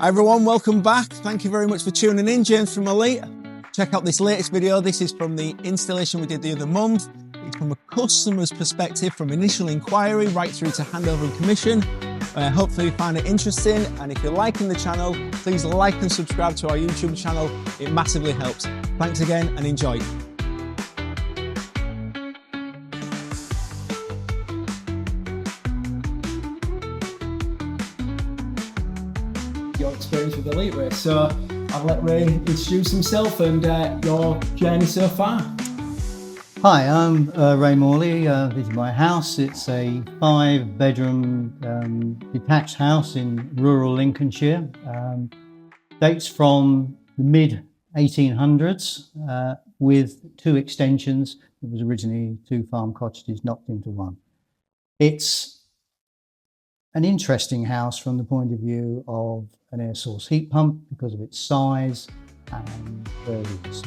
Hi everyone, welcome back. Thank you very much for tuning in. James from Elite. Check out this latest video. This is from the installation we did the other month. It's from a customer's perspective, from initial inquiry right through to handover and commission. Hopefully you find it interesting, and if you're liking the channel, please like and subscribe to our YouTube channel. It massively helps. Thanks again and enjoy. Your experience with Elite Ray. So I'll let Ray introduce himself and your journey so far. Hi, I'm Ray Morley. This is my house. It's a 5-bedroom detached house in rural Lincolnshire. Dates from the mid-1800s with 2 extensions. It was originally 2 farm cottages knocked into one. It's an interesting house from the point of view of an air source heat pump because of its size and where it is.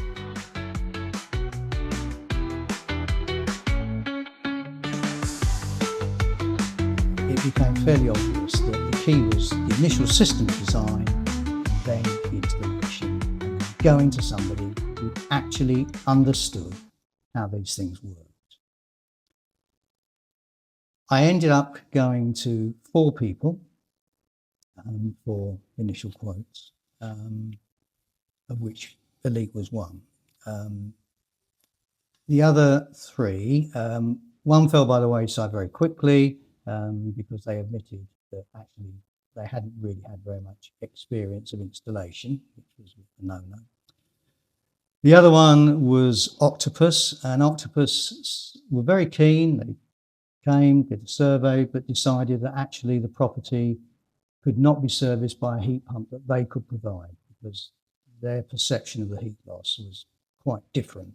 It became fairly obvious that the key was the initial system design, then the installation, and going to somebody who actually understood how these things worked. I ended up going to 4 people for initial quotes, of which Elite was one. The other 3, one fell by the wayside very quickly because they admitted that actually they hadn't really had very much experience of installation, which was a no-no. The other one was Octopus, and Octopus were very keen. They came, did a survey, but decided that actually the property could not be serviced by a heat pump that they could provide because their perception of the heat loss was quite different.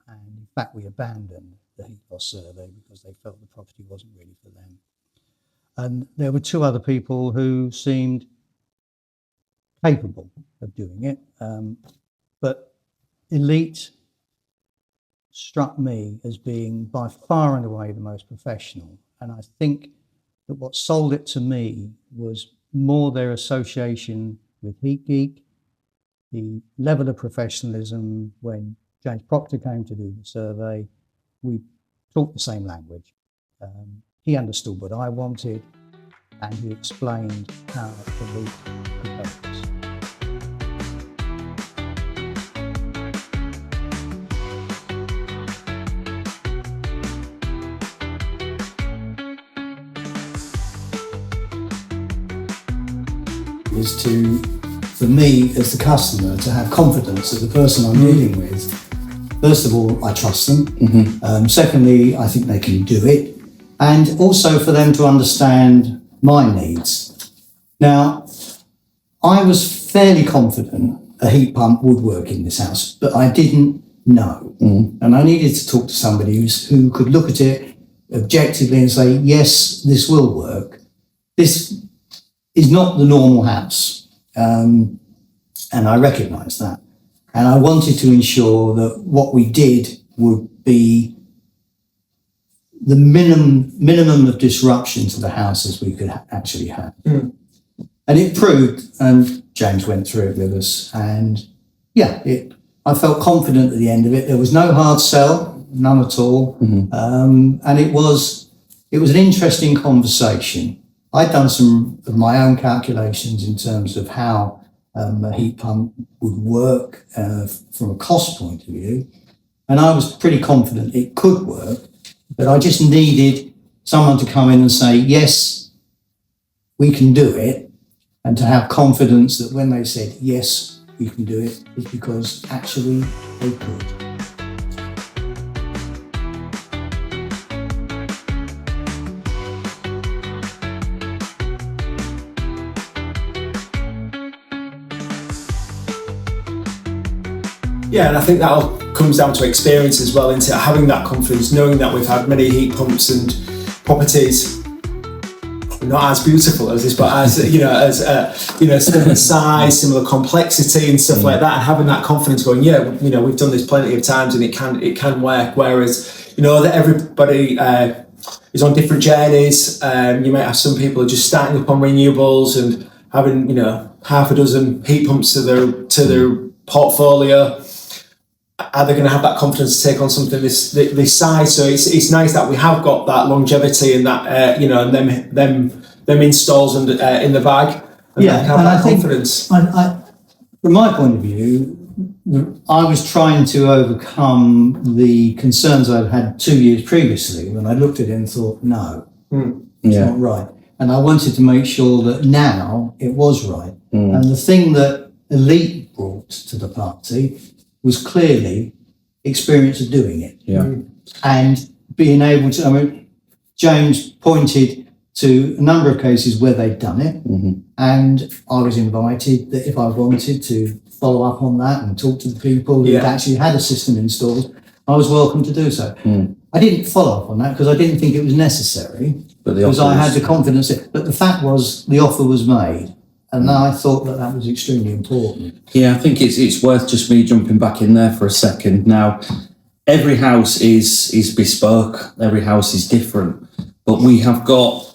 And in fact, we abandoned the heat loss survey because they felt the property wasn't really for them. And there were 2 other people who seemed capable of doing it, but Elite struck me as being by far and away the most professional. And I think that what sold it to me was more their association with HeatGeek, the level of professionalism. When James Proctor came to do the survey, we talked the same language. He understood what I wanted, and he explained how Elite could help us. Is to, for me as the customer, to have confidence that the person I'm dealing with, first of all, I trust them. Secondly, I think they can do it. And also for them to understand my needs. Now, I was fairly confident a heat pump would work in this house, but I didn't know. And I needed to talk to somebody who could look at it objectively and say, yes, this will work. This is not the normal house, and I recognise that. And I wanted to ensure that what we did would be the minimum of disruption to the house as we could actually have. And it proved, and James went through it with us, and yeah, I felt confident at the end of it. There was no hard sell, none at all, and it was an interesting conversation. I'd done some of my own calculations in terms of how a heat pump would work from a cost point of view, and I was pretty confident it could work, but I just needed someone to come in and say, yes, we can do it, and to have confidence that when they said, yes, we can do it, it's because actually they could. Yeah, and I think that all comes down to experience as well, into having that confidence, knowing that we've had many heat pumps and properties, not as beautiful as this, but as similar size, similar complexity and stuff like that, and having that confidence, going, we've done this plenty of times and it can work. Whereas that everybody is on different journeys. You might have some people who are just starting up on renewables and having, you know, half a dozen heat pumps to their portfolio. Are they going to have that confidence to take on something this size? So it's nice that we have got that longevity and that, you know, and them installs and in the bag. And Yeah, have and that I think confidence. from my point of view, I was trying to overcome the concerns I'd had 2 years previously when I looked at it and thought, no, it's not right. And I wanted to make sure that now it was right. And the thing that Elite brought to the party was clearly experience of doing it. And being able to, I mean, James pointed to a number of cases where they'd done it, and I was invited that if I wanted to follow up on that and talk to the people who actually had a system installed, I was welcome to do so. I didn't follow up on that because I didn't think it was necessary, because I had the confidence. But the fact was, the offer was made, and I thought that was extremely important. Yeah, I think it's worth just me jumping back in there for a second. Now, every house is bespoke, every house is different, but we have got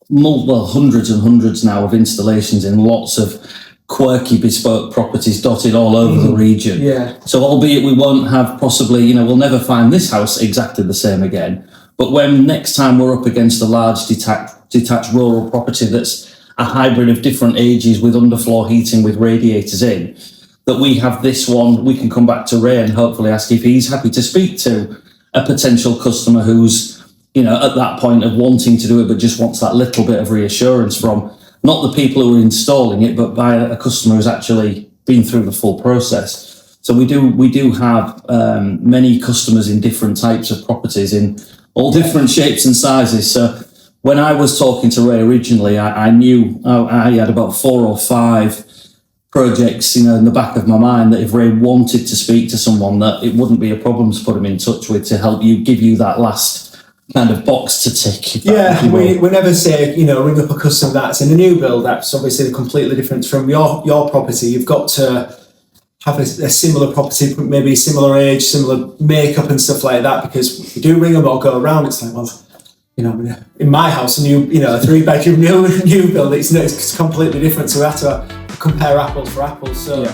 hundreds and hundreds now of installations in lots of quirky bespoke properties dotted all over the region. So albeit we won't have possibly, you know, we'll never find this house exactly the same again, but when next time we're up against a large detached rural property that's a hybrid of different ages with underfloor heating with radiators in, that we have this one, we can come back to Ray and hopefully ask if he's happy to speak to a potential customer who's, you know, at that point of wanting to do it, but just wants that little bit of reassurance from not the people who are installing it, but by a customer who's actually been through the full process. So we do have many customers in different types of properties in all different shapes and sizes. So when I was talking to Ray originally, I knew I had about 4 or 5 projects, you know, in the back of my mind that if Ray wanted to speak to someone, that it wouldn't be a problem to put him in touch with to help you, give you that last kind of box to tick. We never say, you know, ring up a customer that's in a new build. That's obviously completely different from your property. You've got to have a similar property, maybe similar age, similar makeup and stuff like that, because if you do ring them or go around, it's like, well, you know, in my house, a 3-bedroom new build, it's completely different. So we have to compare apples for apples. So.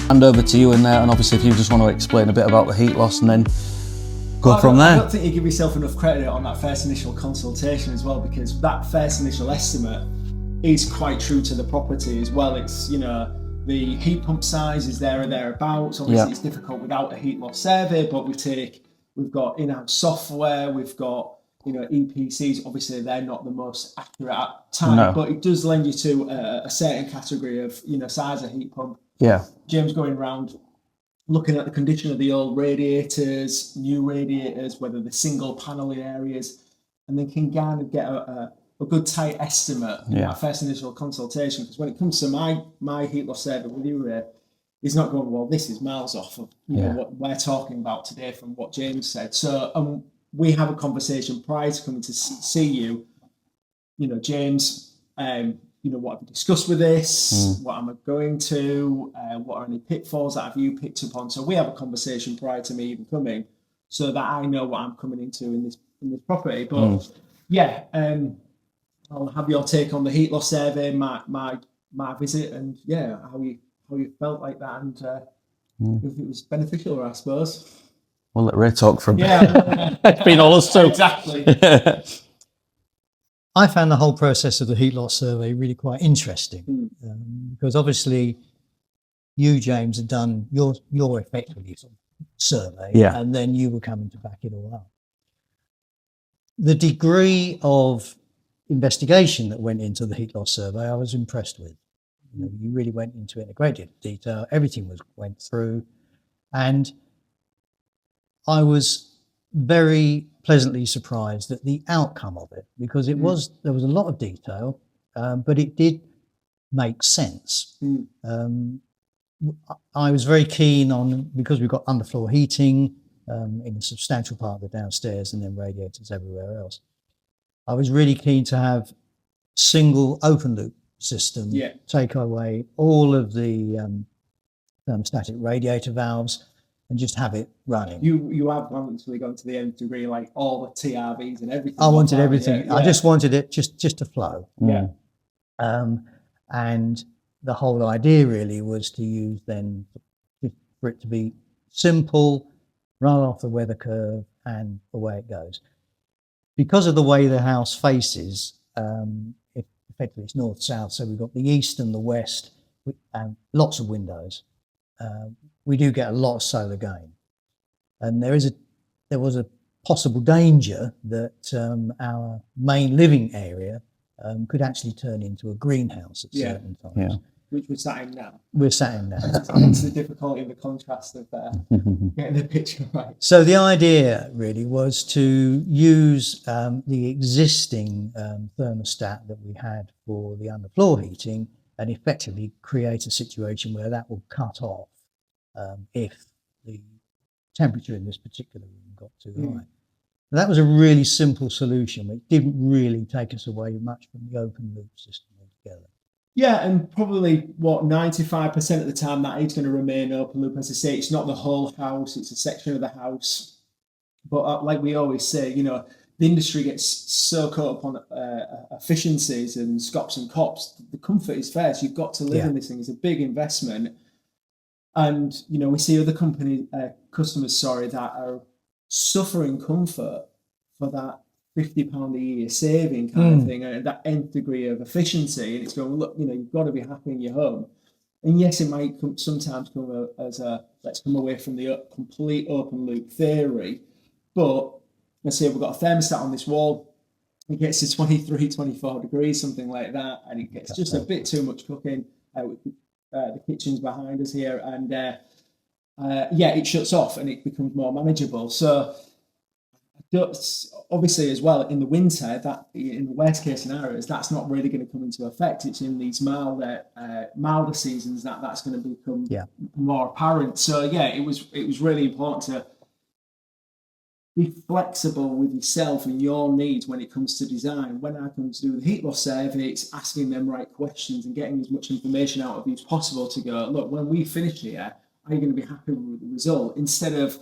Hand over to you in there, and obviously if you just want to explain a bit about the heat loss and then go from there. I don't think you give yourself enough credit on that first initial consultation as well, because that first initial estimate is quite true to the property as well. It's, you know, the heat pump size is there or thereabouts. Obviously it's difficult without a heat loss survey, but we've got in-house software, we've got, you know, EPCs. Obviously they're not the most accurate at time, but it does lend you to a certain category of, you know, size of heat pump. James going around looking at the condition of the old radiators, new radiators, whether they're single panel areas, and then can kind of get a good tight estimate in that first initial consultation. Because when it comes to my heat loss survey with you, Ray, he's not going, well, this is miles off of know, what we're talking about today from what James said. So we have a conversation prior to coming to see you. You know, James, you know, what have you discussed with this? What am I going to? What are any pitfalls that have you picked up on? So we have a conversation prior to me even coming, so that I know what I'm coming into in this property. But I'll have your take on the heat loss survey, my visit, and how you felt like that, and if it was beneficial, I suppose. We'll let Ray talk from it's been all us too. Exactly. I found the whole process of the heat loss survey really quite interesting, because obviously you, James, had done your effectively sort of survey, Yeah. and then you were coming to back it all up. The degree of investigation that went into the heat loss survey, I was impressed with. You know, you really went into it in a great deal of detail. Everything went through, and I was very pleasantly surprised at the outcome of it, because there was a lot of detail, but it did make sense. I was very keen on, because we've got underfloor heating in a substantial part of the downstairs and then radiators everywhere else. I was really keen to have single open loop system, take away all of the thermostatic radiator valves and just have it running. You have actually gone to the nth degree, like all the TRVs and everything. I wanted everything. I just wanted it just to flow. Yeah. And the whole idea really was to use then for it to be simple, run off the weather curve, and away it goes. Because of the way the house faces, effectively it's north-south, so we've got the east and the west, and lots of windows. We do get a lot of solar gain, and there was a possible danger that our main living area could actually turn into a greenhouse at certain times. Yeah. Which we're sat in now. We're sat in now. It's the difficulty and the contrast of getting the picture right. So the idea really was to use the existing thermostat that we had for the underfloor heating and effectively create a situation where that will cut off if the temperature in this particular room got too high. And that was a really simple solution. It didn't really take us away much from the open loop system altogether. Yeah, and probably 95% of the time that is going to remain open loop. As I say, it's not the whole house; it's a section of the house. But like we always say, you know, the industry gets so caught up on efficiencies and scops and cops. The comfort is first. You've got to live in this thing. It's a big investment, and you know we see other customers, that are suffering comfort for that £50 a year saving kind of thing, and that nth degree of efficiency. And it's going, look, you know, you've got to be happy in your home. And yes, it might sometimes come as let's come away from the complete open loop theory. But let's say we've got a thermostat on this wall, it gets to 23, 24 degrees, something like that, and it gets just a bit too much cooking. The kitchen's behind us here, and it shuts off and it becomes more manageable. So obviously as well in the winter, that in the worst case scenarios, that's not really going to come into effect. It's in these milder seasons that's going to become more apparent. So it was really important to be flexible with yourself and your needs when it comes to design. When I come to do the heat loss survey, it's asking them right questions and getting as much information out of you as possible to go, look, when we finish here, are you going to be happy with the result? Instead of,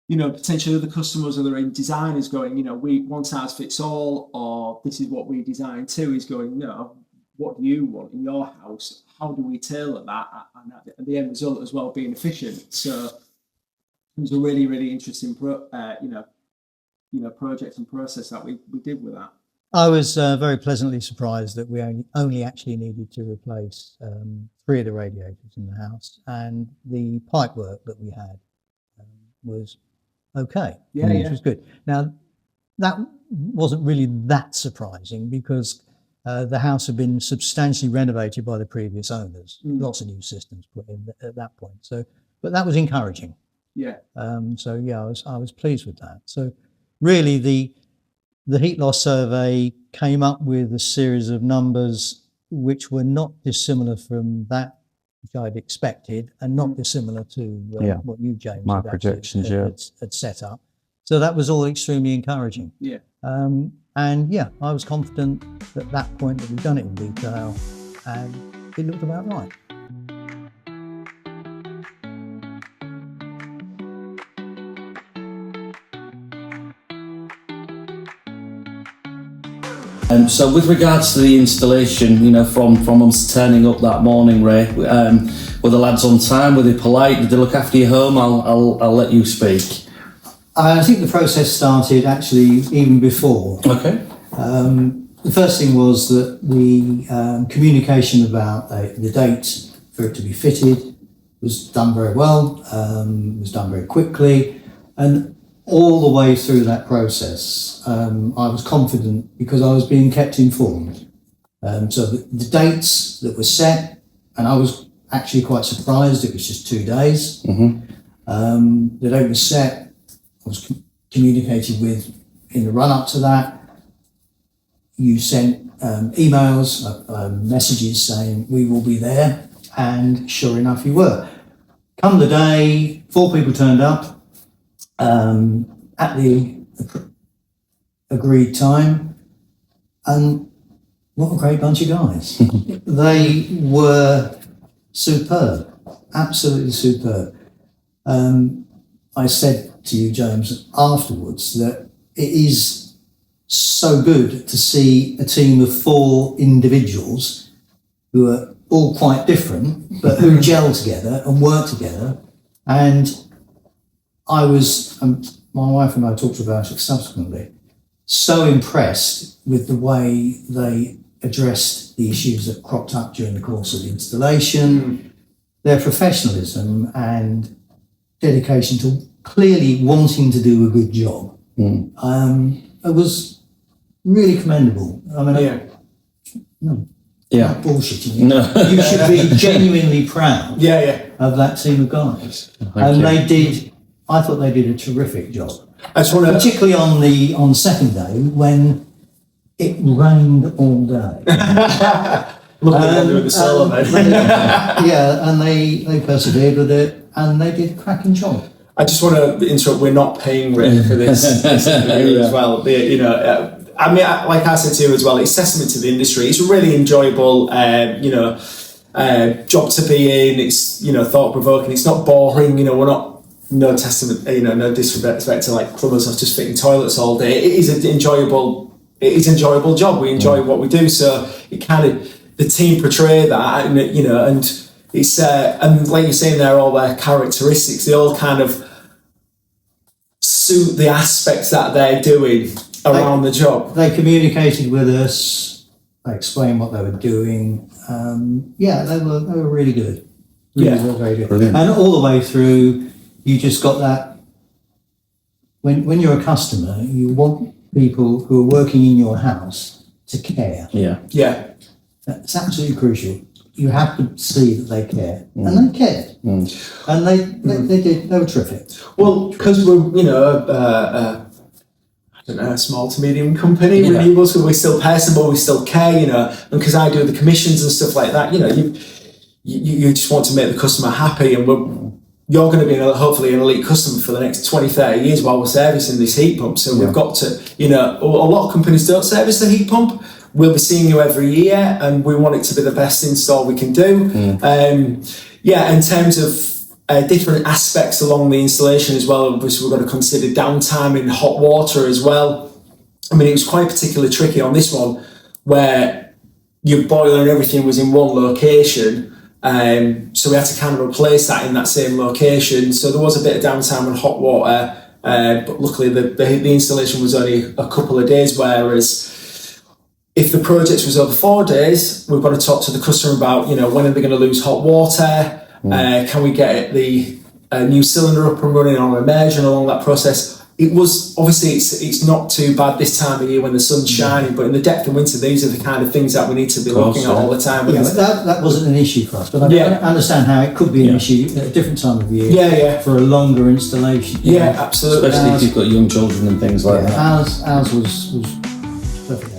you know, potentially other customers or their own designers going, you know, we one size fits all, or this is what we designed to, is going, no, what do you want in your house? How do we tailor that? And the end result as well being efficient. So it was a really, really interesting project and process that we did with that. I was very pleasantly surprised that we only actually needed to replace 3 of the radiators in the house, and the pipe work that we had was okay, which was good. Now, that wasn't really that surprising because the house had been substantially renovated by the previous owners. Lots of new systems put in at that point. So, but that was encouraging. Yeah. I was pleased with that. So, really, the heat loss survey came up with a series of numbers which were not dissimilar from that which I'd expected, and not dissimilar to what you, James, my projections had set up. So that was all extremely encouraging. Yeah. I was confident at that point that we'd done it in detail, and it looked about right. So with regards to the installation, you know, from us turning up that morning, Ray, were the lads on time? Were they polite? Did they look after your home? I'll let you speak. I think the process started actually even before. Okay. The first thing was that the communication about the date for it to be fitted was done very well, was done very quickly, and all the way through that process, I was confident because I was being kept informed. So the dates that were set, and I was actually quite surprised it was just 2 days. The date was set, I was communicated with in the run up to that. You sent emails, messages saying we will be there, and sure enough you were. Come the day, 4 people turned up at the agreed time, and what a great bunch of guys. They were superb, absolutely superb. I said to you, James, afterwards that it is so good to see a team of 4 individuals who are all quite different, but who gel together and work together. And I was, my wife and I talked about it subsequently, so impressed with the way they addressed the issues that cropped up during the course of the installation, their professionalism and dedication to clearly wanting to do a good job. It was really commendable. I mean, not bullshitting you. No. You should be genuinely proud of that team of guys. They did, I thought they did a terrific job. I just want to, particularly on the second day when it rained all day. look at them doing the solo then. And they persevered with it, and they did a cracking job. I just want to interrupt. We're not paying Rick for this interview as well. I mean, like I said to you as well, it's testament to the industry. It's a really enjoyable, job to be in. It's thought provoking. It's not boring. We're not no disrespect to like plumbers who's just fitting toilets all day. It is an enjoyable. It is an enjoyable job. We enjoy what we do. So it kind of the team portray that, and it's and like you're saying, they're all their characteristics. They all kind of suit the aspects that they're doing around the job. They communicated with us. They explained what they were doing. They were really good. Really very good. Brilliant. And all the way through, you just got that. When you're a customer, you want people who are working in your house to care. Yeah. That's absolutely crucial. You have to see that they care, and they cared, and they did. They were terrific. Well, because we're a small to medium company, Renewables, so we're still personable, we still care, and because I do the commissions and stuff like that, you just want to make the customer happy, and you're going to be hopefully an elite customer for the next 20, 30 years while we're servicing this heat pump. So we've got to, a lot of companies don't service the heat pump. We'll be seeing you every year, and we want it to be the best install we can do. In terms of different aspects along the installation as well, obviously we've got to consider downtime in hot water as well. I mean, it was quite particularly tricky on this one, where your boiler and everything was in one location. So we had to kind of replace that in that same location. So there was a bit of downtime on hot water, but luckily the installation was only a couple of days, whereas if the project was over 4 days, we've got to talk to the customer about, when are they going to lose hot water? Can we get the new cylinder up and running on immersion along that process? It was, obviously, it's not too bad this time of year when the sun's shining, but in the depth of winter, these are the kind of things that we need to be looking at all the time. Yeah, but that wasn't an issue for us, but I understand how it could be an issue at a different time of year for a longer installation. Yeah, absolutely. Especially if you've got young children and things like that. Ours was perfect.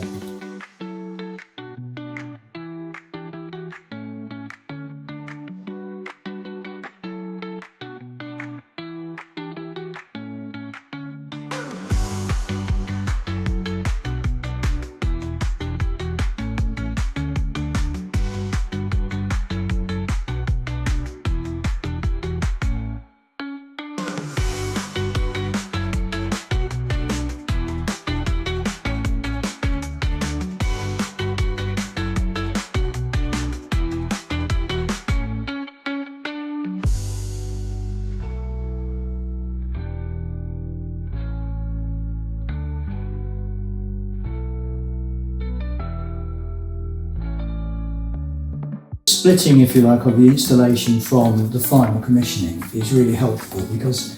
splitting, if you like, of the installation from the final commissioning is really helpful, because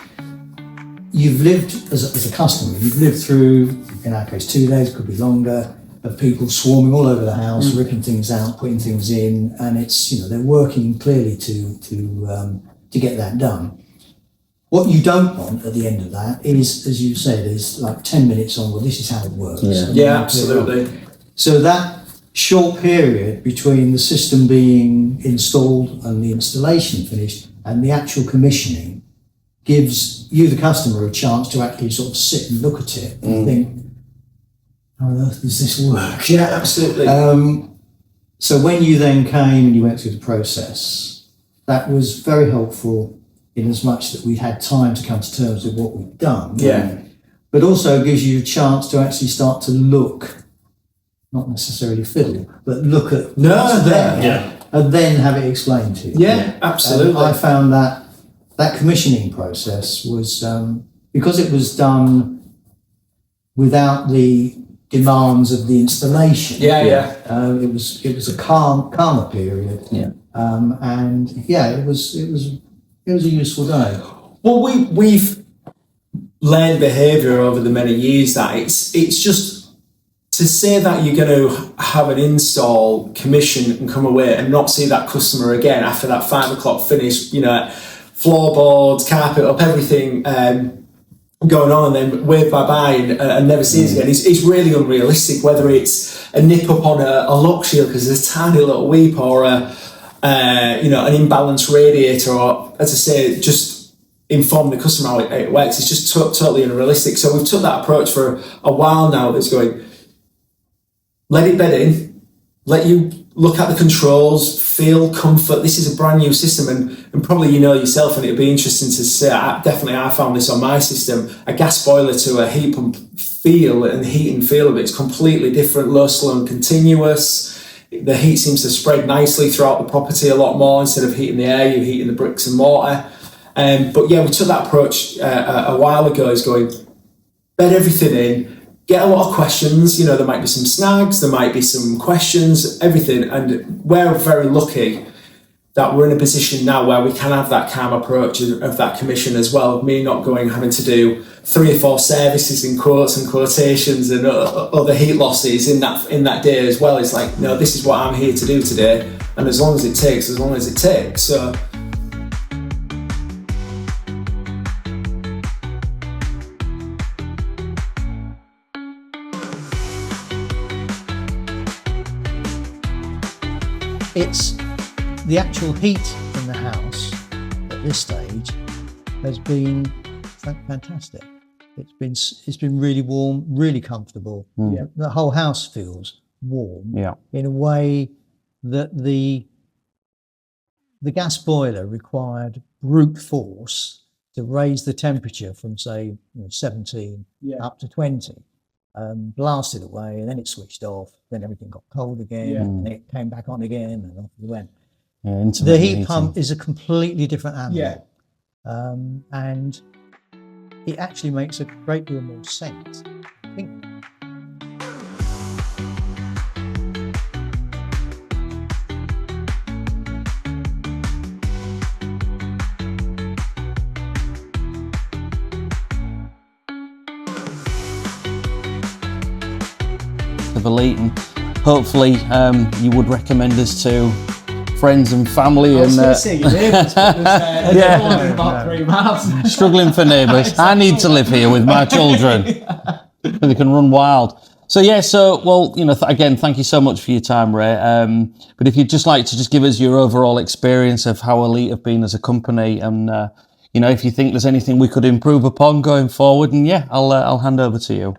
you've lived, as a customer, you've lived through, in our case, 2 days, could be longer, of people swarming all over the house, ripping things out, putting things in, and it's, they're working clearly to get that done. What you don't want at the end of that is, as you said, is like 10 minutes on, well, this is how it works. Yeah, absolutely. So that short period between the system being installed and the installation finished and the actual commissioning gives you, the customer, a chance to actually sort of sit and look at it and think, how on earth does this work? Yeah, absolutely. So when you then came and you went through the process, that was very helpful in as much that we had time to come to terms with what we've done. Yeah. But also gives you a chance to actually start to look, not necessarily fiddle, but look at what's there, and then have it explained to you. Yeah, absolutely. And I found that commissioning process was, because it was done without the demands of the installation. It was a calmer period. And it was a useful day. Well, we've learned behaviour over the many years that it's just to say that you're going to have an install, commission, and come away and not see that customer again after that 5 o'clock finish. Floorboards, carpet up, everything going on, and then wave bye-bye and never see us again. It's really unrealistic, whether it's a nip up on a lock shield because there's a tiny little weep, or an imbalanced radiator, or, as I say, just inform the customer how it works. It's just totally unrealistic. So we've took that approach for a while now. That's going, let it bed in, let you look at the controls, feel comfort. This is a brand new system, and probably yourself, and it'd be interesting to say, I found this on my system, a gas boiler to a heat pump feel and heat and feel of it's completely different, low, slow and continuous. The heat seems to spread nicely throughout the property a lot more. Instead of heating the air, you're heating the bricks and mortar. But yeah, we took that approach a while ago, is going, bed everything in, get a lot of questions. There might be some snags, there might be some questions, everything. And we're very lucky that we're in a position now where we can have that calm approach of that commission as well. Me not having to do 3 or 4 services and quotes and quotations and other heat losses in that day as well. It's like, no, this is what I'm here to do today, and as long as it takes. So it's the actual heat in the house at this stage has been fantastic. It's been really warm, really comfortable. The whole house feels warm in a way that the gas boiler required brute force to raise the temperature from, say, 17 up to 20. Blasted away, and then it switched off, then everything got cold again, and then it came back on again, and off it went. The heat pump is a completely different animal, and it actually makes a great deal more sense, I think. Of Elite, and hopefully you would recommend us to friends and family. I was going to say your neighbours, because about 3 miles. Struggling for neighbours. I need to live here with my children. They can run wild. So again, thank you so much for your time, Ray. But if you'd just like to just give us your overall experience of how Elite have been as a company, and if you think there's anything we could improve upon going forward, and I'll hand over to you.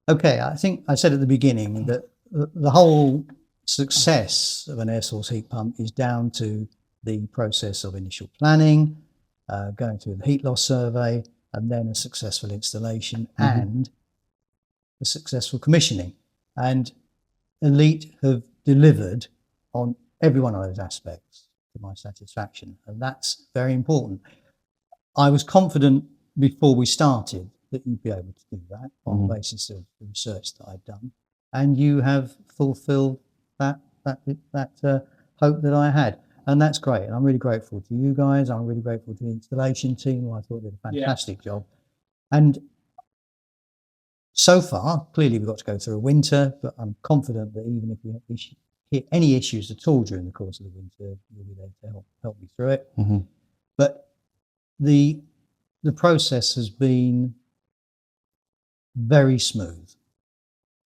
Okay, I think I said at the beginning that the whole success of an air source heat pump is down to the process of initial planning, going through the heat loss survey, and then a successful installation and a successful commissioning. And Elite have delivered on every one of those aspects to my satisfaction, and that's very important. I was confident before we started that you'd be able to do that on the basis of the research that I'd done, and you have fulfilled that hope that I had. And that's great. And I'm really grateful to you guys. I'm really grateful to the installation team, who I thought did a fantastic job. And so far, clearly we've got to go through a winter, but I'm confident that even if we hit any issues at all during the course of the winter, you'll be there to help me through it. Mm-hmm. But the process has been very smooth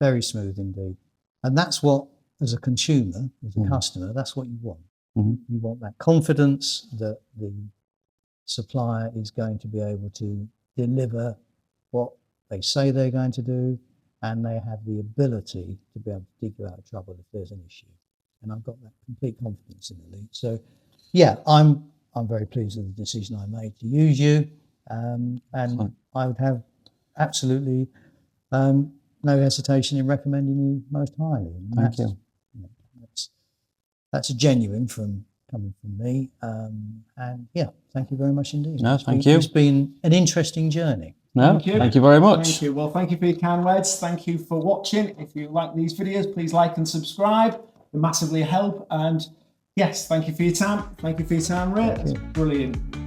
indeed. And that's what, as a consumer, as a customer, that's what you want. You want that confidence that the supplier is going to be able to deliver what they say they're going to do, and they have the ability to be able to dig you out of trouble if there's an issue. And I've got that complete confidence in Elite. So, yeah, I'm very pleased with the decision I made to use you, and I would have absolutely no hesitation in recommending you most highly. And Thank you. That's a genuine coming from me, and yeah, thank you very much indeed. No, thank you. It's been an interesting journey. No, thank you very much. Thank you. Well, thank you for your kind words. Thank you for watching. If you like these videos, please like and subscribe. They massively help. And yes, thank you for your time. Thank you for your time, Ray. It's brilliant.